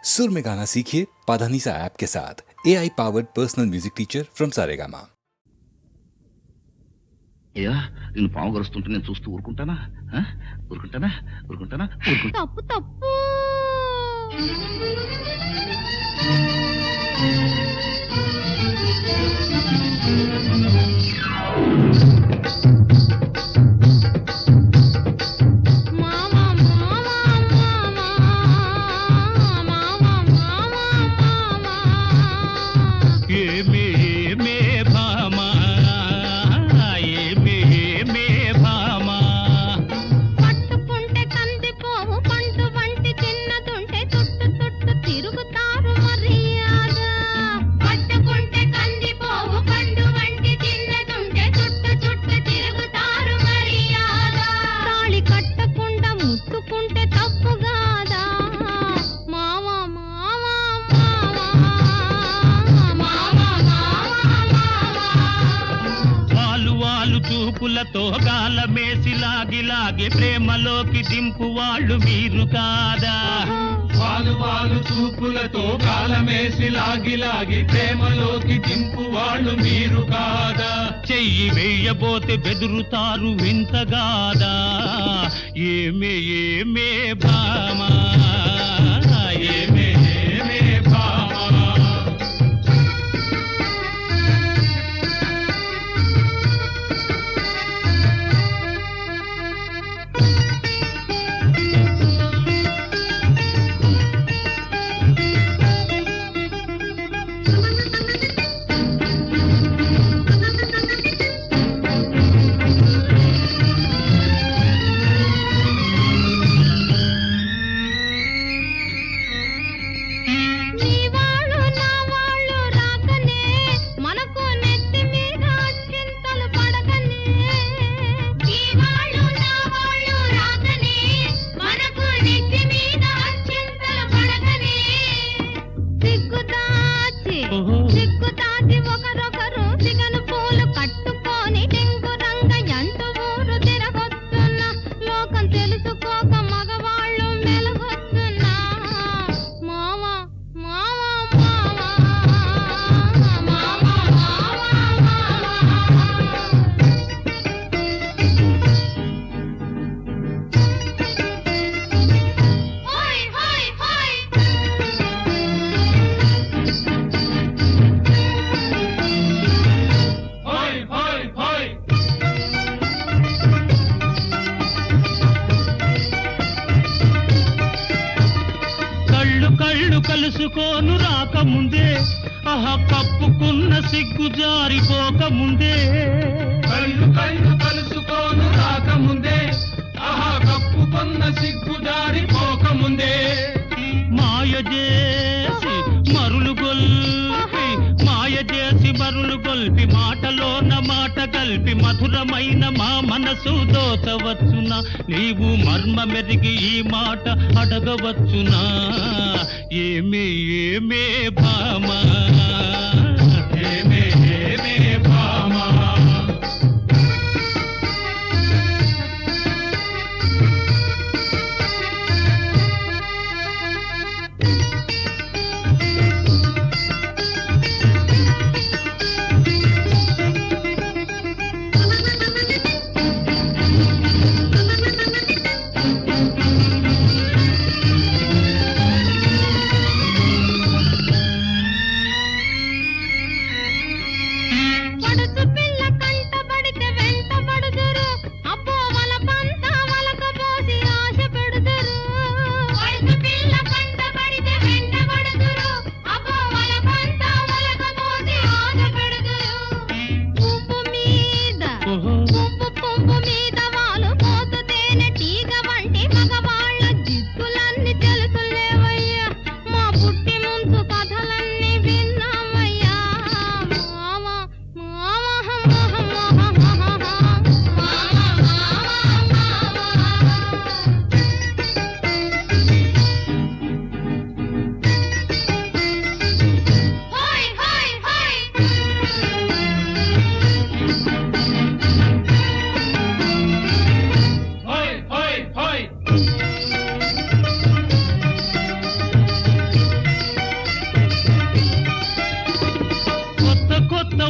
सुर में गाना सीखिए पाधानीसा ऐप के साथ। AI powered personal music teacher from Saregama. అయ్యా నేను పాము గరుస్తుంటే నేను చూస్తూ ఊరుకుంటానా ఊరుకుంటానా ఊరుకుంటానా తప్పు తప్పు చూపులతో గాలమేసి లాగి లాగి ప్రేమలోకి దింపు వాళ్ళు మీరు కాదా? వాలు వాలు చూపులతో గాలమేసి లాగి లాగి ప్రేమలోకి దింపు వాళ్ళు మీరు కాదా? చెయ్యి వేయబోతే బెదురుతారు వింతగాదా? ఏమే ఏమే భామా ఏమే ఏమే భామా కలుసుకోను రాకముందే కప్పుకున్న సిగ్గు జారిపోకముందే కళ్ళు కళ్ళు కలుసుకోను రాకముందే కప్పుకున్న సిగ్గు జారిపోకముందే మాయ చేసి మరులు గొల్పి మాయ చేసి మరులు గొల్పి మాటలోన మాట కలిపి మధురమైన మా మనసు దోచవచ్చునా? నీవు మర్మ మెరిగి ఈ మాట అడగవచ్చునా? ఏమే ఏమే భామా ఏమే ఏమే భామా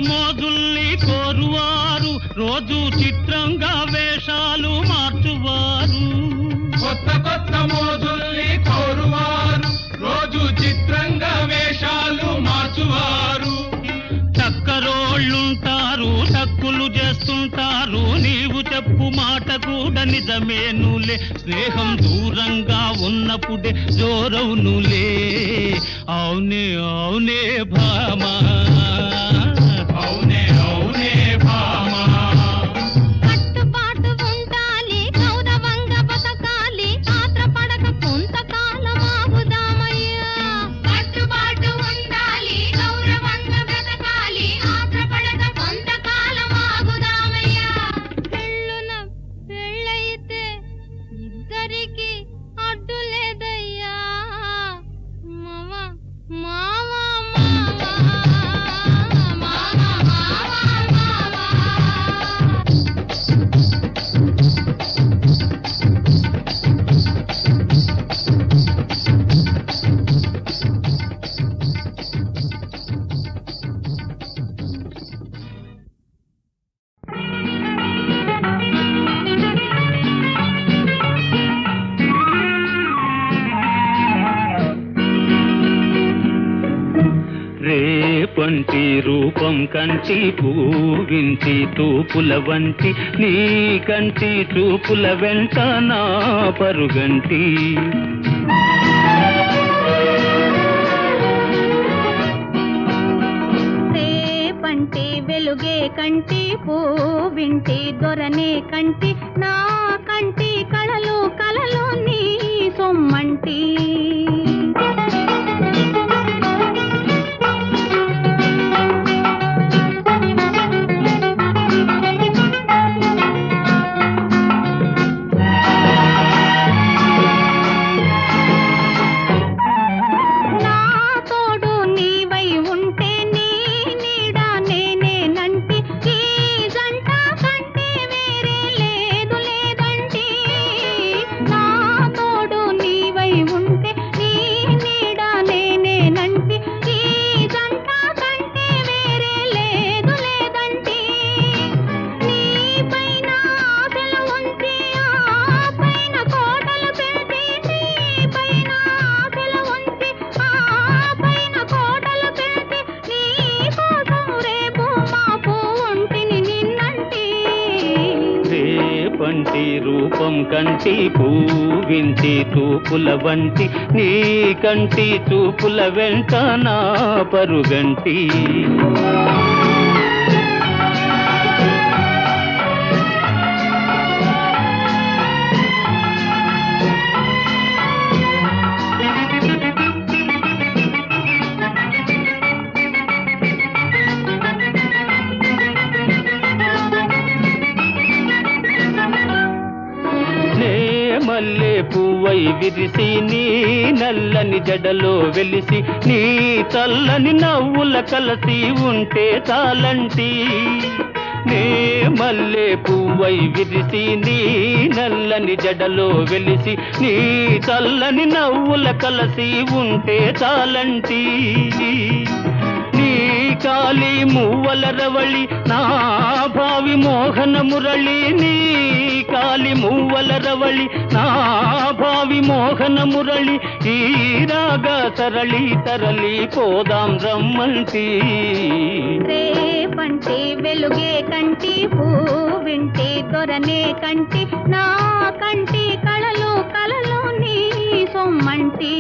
మోజుల్ని కోరువారు రోజు చిత్రంగా వేషాలు మార్చువారు. కొత్త కొత్త మోజుల్ని కోరువారు రోజు చిత్రంగా వేషాలు మార్చువారు. చక్కరోళ్ళుంటారు, టక్కులు చేస్తుంటారు, నీవు చెప్పు మాట కూడా నిజమేనులే. స్నేహం దూరంగా ఉన్నప్పుడే జోరవునులే. అవునే అవునే భామా, అవునే అవునే భామా. కట్టుబాటు ఉండాలి, గౌరవంగా బతకాలి, ఆత్రపడక కొంతకాలం ఆగుదామయ్యా. కట్టుబాటు ఉండాలి, గౌరవంగా బ్రతకాలి, ఆత్రపడక కొంతకాలం ఆగుదామయ్యా. పెళ్ళున పెళ్ళైతే ఇద్దరికి అడ్డు లేదయ్యా. మావా మావా మావా మావా. రేపంటి రూపం కంటి పూవింటి తూపుల వంటి నీ కంటి చూపుల వెంట నా పరుగంటి. రేపంటి వెలుగే కంటి పూవింటి దొరనే కంటి నా కంటి కళలు కళలు నీ సొమ్మంటి. నా తోడు నీవై ఉంటే నీ నీడ నేనేనంటి. ఈ జంట కంటే వేరే లేదు లేదంటి. నా తోడు నీవై ఉంటే నీ నీడ నేనేనంటి. ఈ జంట కంటే వేరే లేదు లేదంటి. నీ పైన ఆశలు ఉంచి ఆ పైన కోటలు పెట్టి, నీ పైన ఆశలు ఉంచి ఆ పైన కోటలు పెట్టి, నీ కోసం రేపు మాపు ఉంటిని నిన్నంటి. రేపంటి రూపం కంటి పూవింటి తూపుల వంటి నీ కంటి చూపుల వెంట నా పరుగంటి. నే మల్లె పువ్వై విరిసి నీ నల్లని జడలో వెలిసి నీ చల్లని నవ్వుల కలసి ఉంటే చాలంటి. నే మల్లె పువ్వై విరిసి నీ నల్లని జడలో వెలిసి నీ చల్లని నవ్వుల కలసి ఉంటే చాలంటి. నీ కాలి మువ్వల రవళి నా భావి మోహన మురళి. నీ కాలి మువ్వల రవళి నా భావి మోహన మురళి. ఈ రాగ సరళి తరలి పోదాం రమ్మంటి. రేపంటి వెలుగే కంటి పూవింటి దొరనే కంటి నా కంటి కళలు కళలు నీ సొమ్మంటి.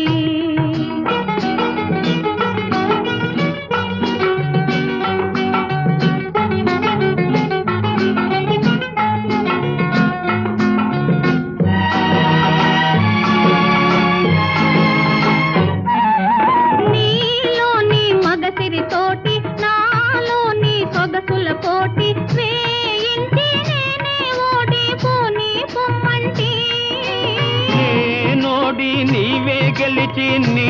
నీలోని మగసిరి తోటి నాలోని సొగసుల కోటి వేయించి నేనే ఓడిపోని పొమ్మంటి. నోడి నీవే గెలిచి నీ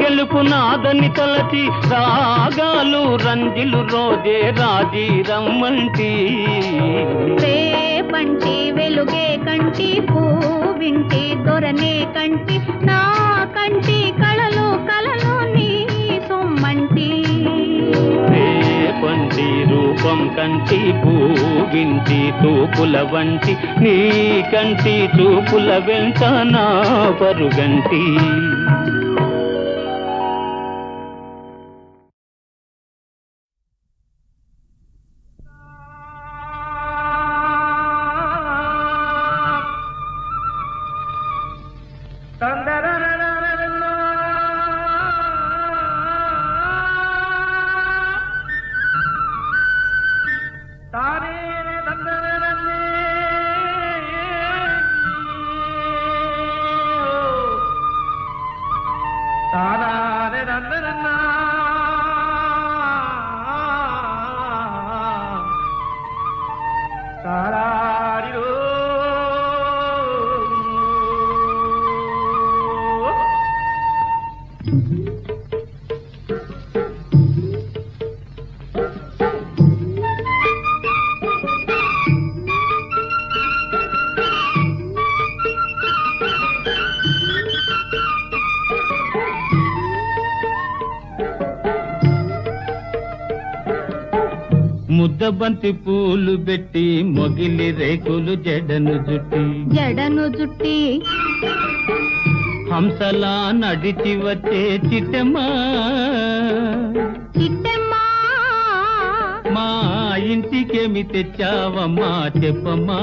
గెలుపు నాదని తలచి రాగాలు రంజిలు రోజే రాజీ రమ్మంటి. రేపంటి వెలుగే కంటి పూవింటి దొరనే కంటి నా కంటి కళలు కళలు నీ సొమ్మంటి. రేపంటి కంటి పూవింటి తూపుల వంటి నీ కంటి చూపుల వెంట నా పరుగంటి. ముద్దబంతి పూలు పెట్టి మొగిలి రేకులు జడను జుట్టి హంసలా నడిచి వచ్చే చిట్టమ్మా మా ఇంటికేమి తెచ్చావమ్మా చెప్పమ్మా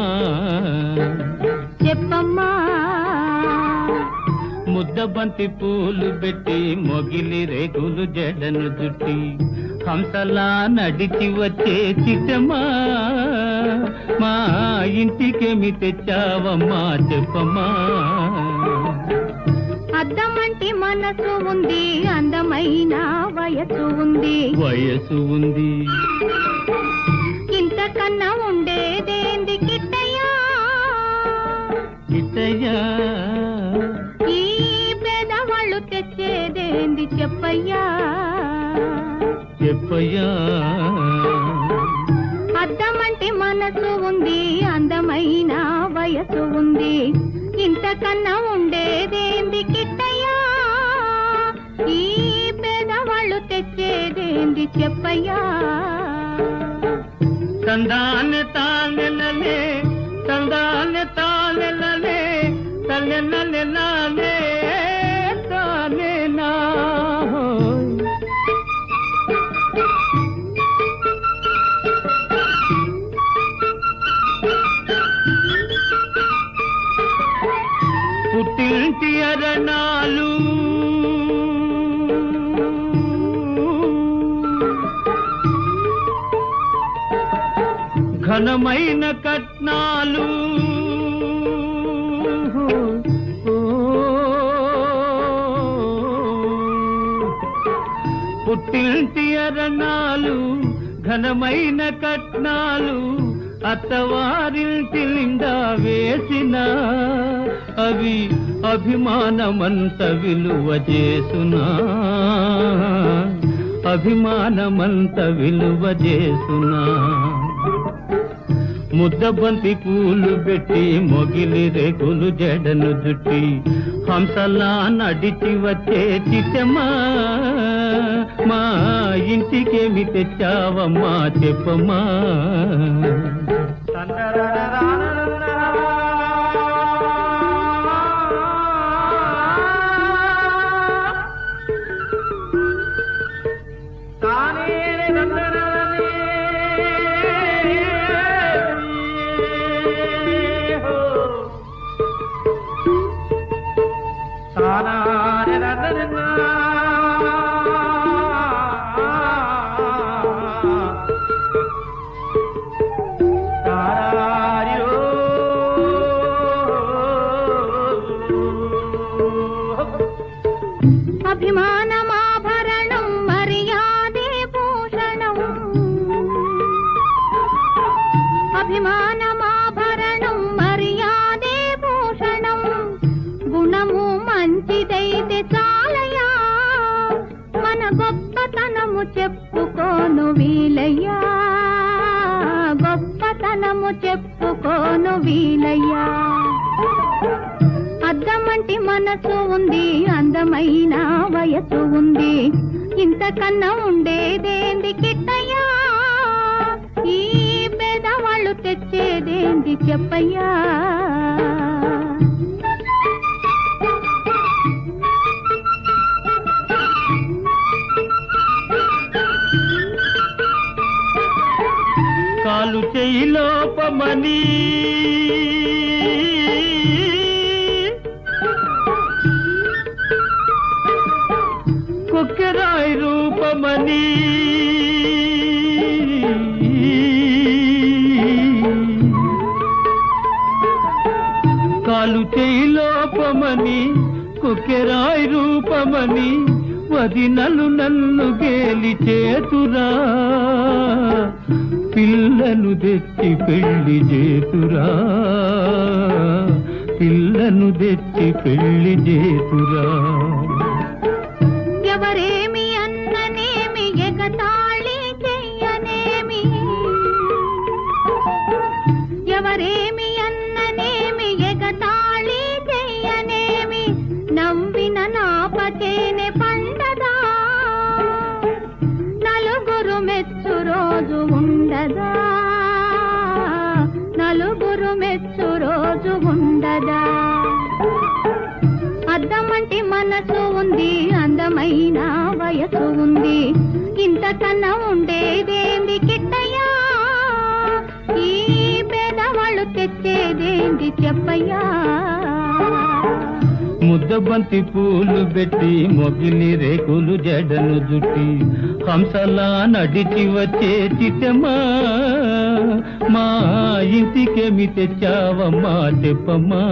ముద్దబంతి పూలు పెట్టి మొగిలి రేకులు జడను జుట్టి హంసలా నడిచి వచ్చే చిట్టమ్మా మా ఇంటికేమి తెచ్చావమ్మా చెప్పమ్మా. అద్దమంటి మనసు ఉంది, అందమైన వయసు ఉంది, ఇంతకన్నా ఉండేదేంది కిట్టయ్యా ఈ పేదవాళ్ళు తెచ్చేదేంది చెప్పయ్యా. అద్దమంటి మనసు ఉంది, అందమైన వయసు ఉంది, ఇంతకన్నా ఉండేదేంది కిట్టయ్యా ఈ పేదవాళ్ళు తెచ్చేదేంది చెప్పయ్యా. తందాన్ని తానెలలే తందాన్ని తానెలలే తల్లెనలెలలే తానేనా పుట్టింటి అరణాలు ఘనమైన కట్నాలు పుట్టింటి అరణాలు ఘనమైన కట్నాలు అత్తవారింటి నిండా వేసిన అవి అభిమానమంత విలువ చేసునా అభిమానమంత విలువ చేసునా. ముద్దబంతి పూలు పెట్టి మొగిలి రేకులు జడను జుట్టి హంసలా నడిచి వచ్చే చిట్టమ్మా మా ఇంటికేమి తెచ్చావమ్మా చెప్పమ్మా. అభిమానమాభరణం మర్యాదే భూషణం, అభిమానమాభరణం మర్యాదే భూషణం, గుణము మంచిదైతే చాలయ్యా మన గొప్పతనము చెప్పుకోను వీలయ్యా, గొప్పతనము చెప్పుకోను వీలయ్యా. అద్దమంటి మనసు ఉంది, అందమైన వయసు ఉంది, ఇంతకన్నా ఉండేదేంది కిట్టయ్యా ఈ చేసేదేంటి చెప్పయ్యా. కాలు చేయి లోపమని కొక్కెరాయి రూపమని కాలు చేయి లోపమని కొక్కెరాయి రూపమని వదినలు నన్ను గేలి చేతురా, పిల్లను తెచ్చి పెళ్లి చేతురా, పిల్లను తెచ్చి పెళ్లి చేతురా. ఎవరేమి అన్ననేమి ఎగతాళి చెయ్యనేమి, ఎవరేమి అన్ననేమి ఎగతాళి చెయ్యనేమి, నవ్విన నాపచేనే పండదా, నలుగురు మెచ్చు రోజు ఉండదా, నలుగురు మెచ్చు రోజు ఉండదా. అద్దమంటి మనసు ఉంది, అందమైన వయసు ఉంది, ఇంతకన్నా ఉండేదేంది కిట్టయ్యా, ఈ పేదవాళ్ళు తెచ్చేదేంది చెప్పయ్యా. ముద్దబంతి పూలు పెట్టి మొగిలి రేకులు జడను జుట్టి హంసలా నడిచి వచ్చే చిట్టమ్మా, మా ఇంటికేమి తెచ్చావమ్మా చెప్పమ్మా.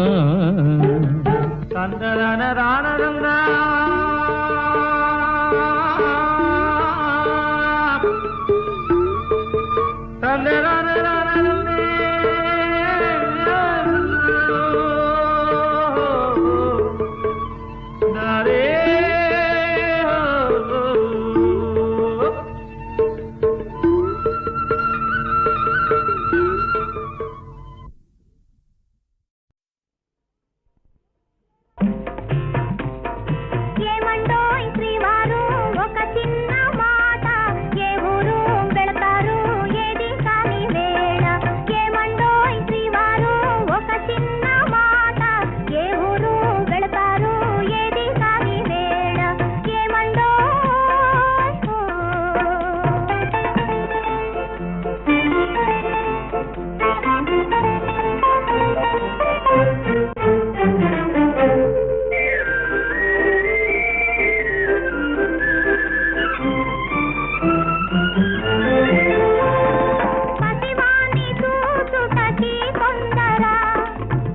ఏమండోయ్ శ్రీవారు ఒక చిన్న మాట, ఏ ఊరు వెళతారు ఏది కాని వేళ. ఏమండోయ్ శ్రీవారు ఒక చిన్న మాట, ఏ ఊరు వెళతారు ఏది కాని వేళ. ఏమండోయ్ పసివాణి చూచుటకి కొందరా,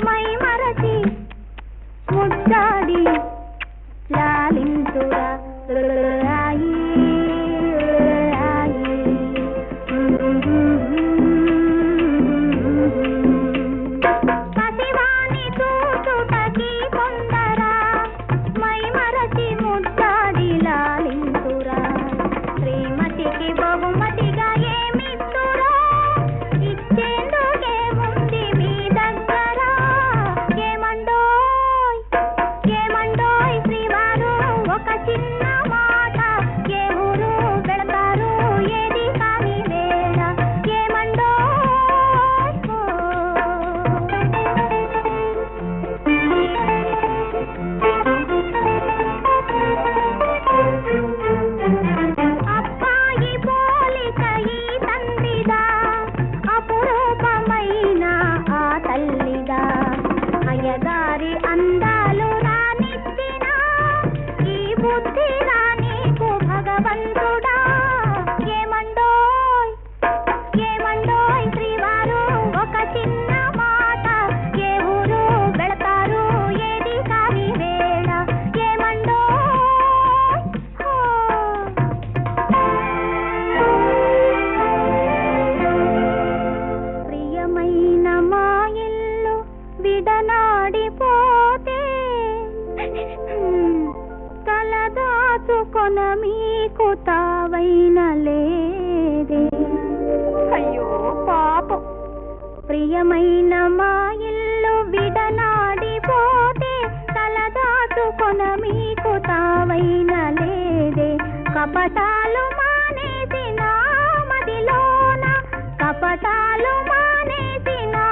మై మరచి ముద్దాడి లాలింతురా, రాయి రాయి. పసివాణి చూచుటకి కొందరా, మై మరచి ముద్దాడి లాలింతురా, శ్రీమతికి బహుమతిగా ఏమిస్తురా, ఇచ్చేందుకే ఉంది మీ దగ్గర. ఏమండోయ్ ఏమండోయ్ శ్రీవారు ఒక చిన్న మాట, ఏ ఊరు వెళతారు ఏది కాని వేళ. ఏమండోయ్ అబ్బాయి పోలిక ఈ తండ్రిదా, అపురూపమైన ఆ తల్లిదా, అయ్యగారి అందాలు రానిచ్చిన ఈ బుద్ధి రానీకు భగవంతుడా. ఏమండోయ్ ఏమండోయ్ శ్రీవారు ఒక చిన్న మాట, ఏ ఊరు వెళతారు ఏది కాని వేళ. ఏమండోయ్ ప్రియమైన మా ఇల్లు విడనాడిపోతే, తలదాచుకొన మీకు తావైన లేదే. అయ్యో పాపం. ప్రియమైన మా ఇల్లు విడనాడిపోతే, తలదాచుకొన మీకు తావైన లేదే. కపటాలు మానేసి నా మదిలోన, కపటాలు మానేసి నా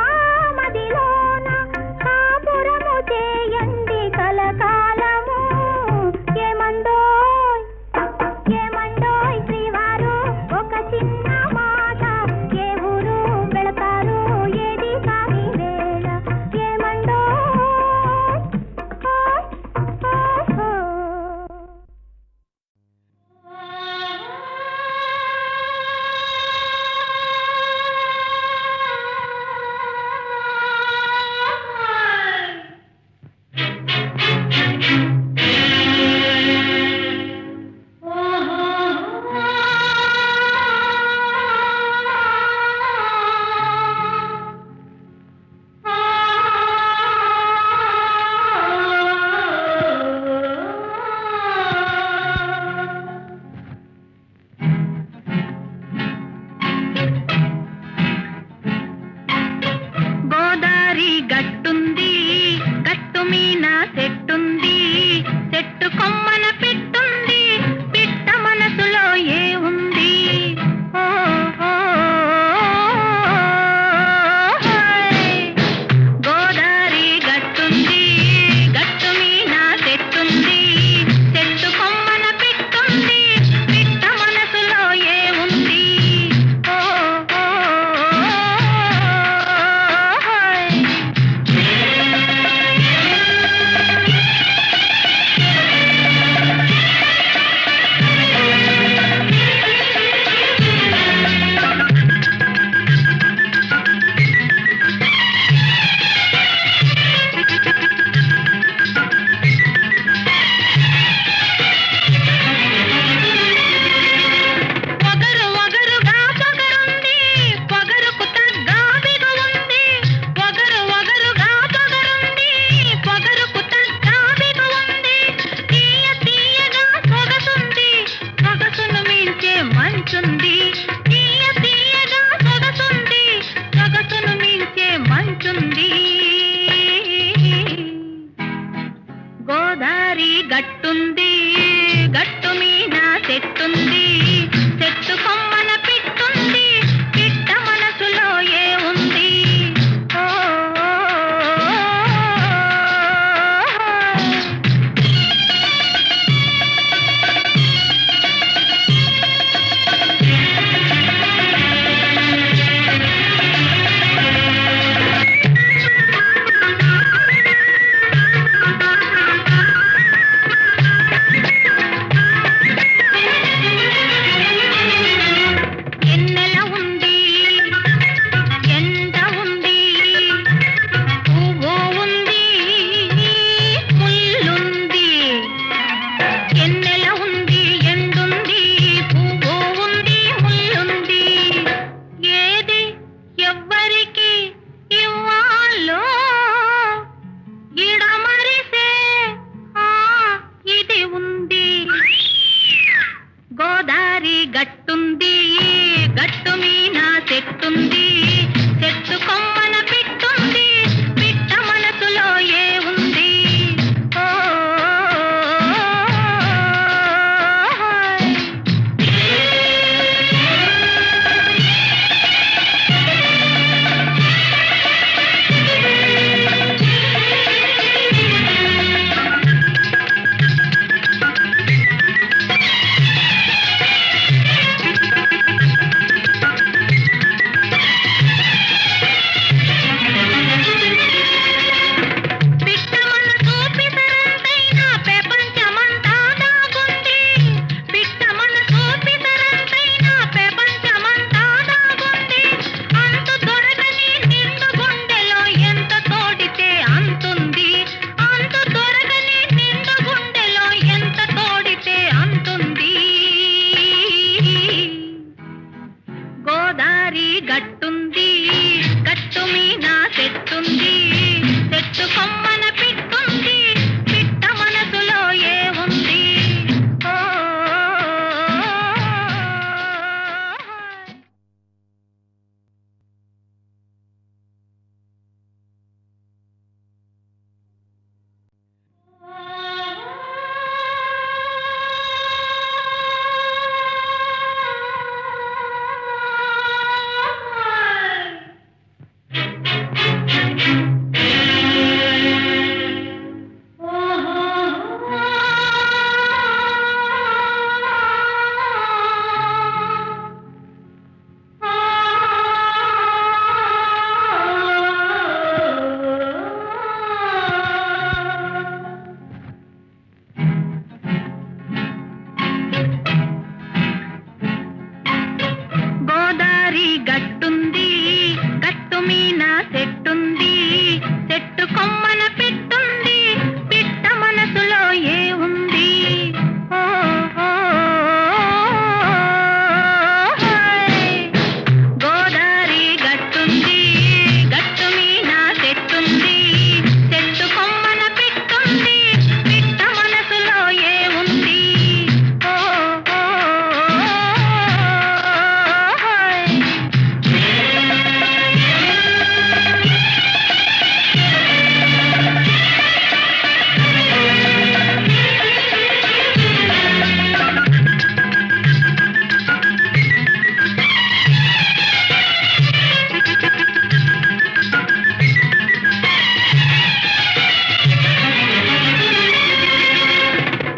గోదారి గట్టుంది గట్టు మీన చెట్టుంది చెట్టు కొమ్మన పిట్టుంది పిట్ట మనసులో ఏ ఉంది ఓ గోదారి గట్టుంది గట్టు మీన చెట్టుంది చెట్టు కొమ్మన పిట్టుంది పిట్ట మనసులో ఏ ఉంది ఓ గోదారి గట్టుంది గట్టు మీన చెట్టుంది చెట్టు కొమ్మన పిట్టుంది పిట్ట మనసులో ఏ ఉంది ఓ గోదారి గట్టుంది గట్టు మీన చెట్టుంది చెట్టు కొమ్మన పిట్టుంది పిట్ట మనసులో ఏ ఉంది ఓ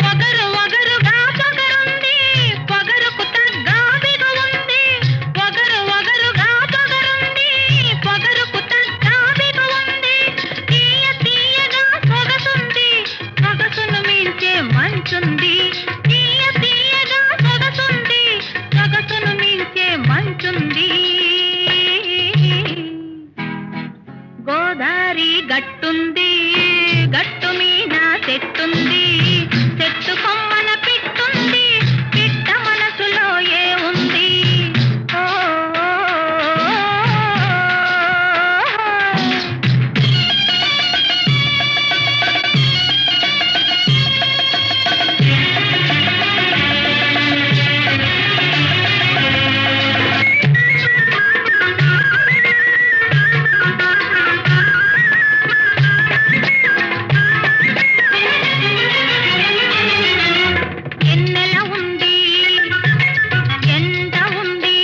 పొగరు ఒగరుగా పొగరుంది పొగరుకు తగ్గ బిగు ఉంది పొగరు ఒగరుగా పొగరుంది పొగరుకు తగ్గ బిగు ఉంది తీయ తీయగా సొగసుంది సొగసును మించే మంచుంది తీయ తీయగా సొగసుంది సొగసును మించే మంచుంది గోదారి గట్టుంది గట్టు మీన చెట్టుంది చెట్టు కొమ్మన పిట్టుంది పిట్ట మనసులో ఏ ఉంది ఓ ఎన్నెల ఉంది ఎండ ఉంది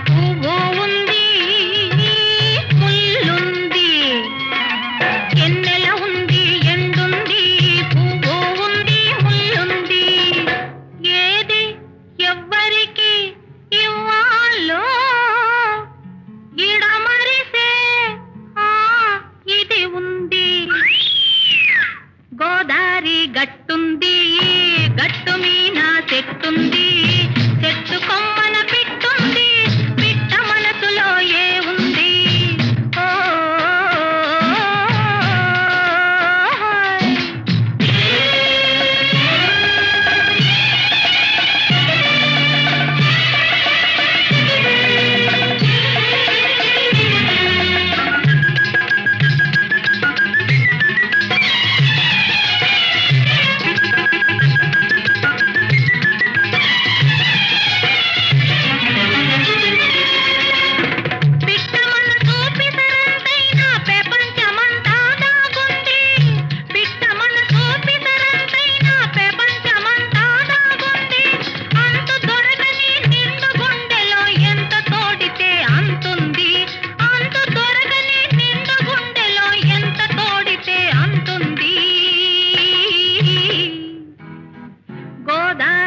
పువ్వు ఉంది ముల్లుంది ఎన్నెల ఉంది ఎండుంది పువ్వు ఉంది ముల్లుంది ఏది ఎవ్వరికి ఇవ్వాలో ఇడమరిసే ఇది ఉంది గోదారి గట్టుంది గట్టు మీన చెట్టుంది చెట్టు కొమ్మన పిట్టుంది పిట్ట మనసులో ఏ ఉంది ఓ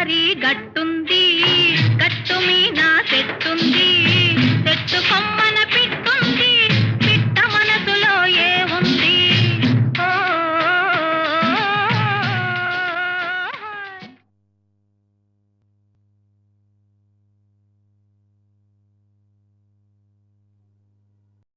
గోదావరి గట్టుంది గట్టు మీన చెట్టుంది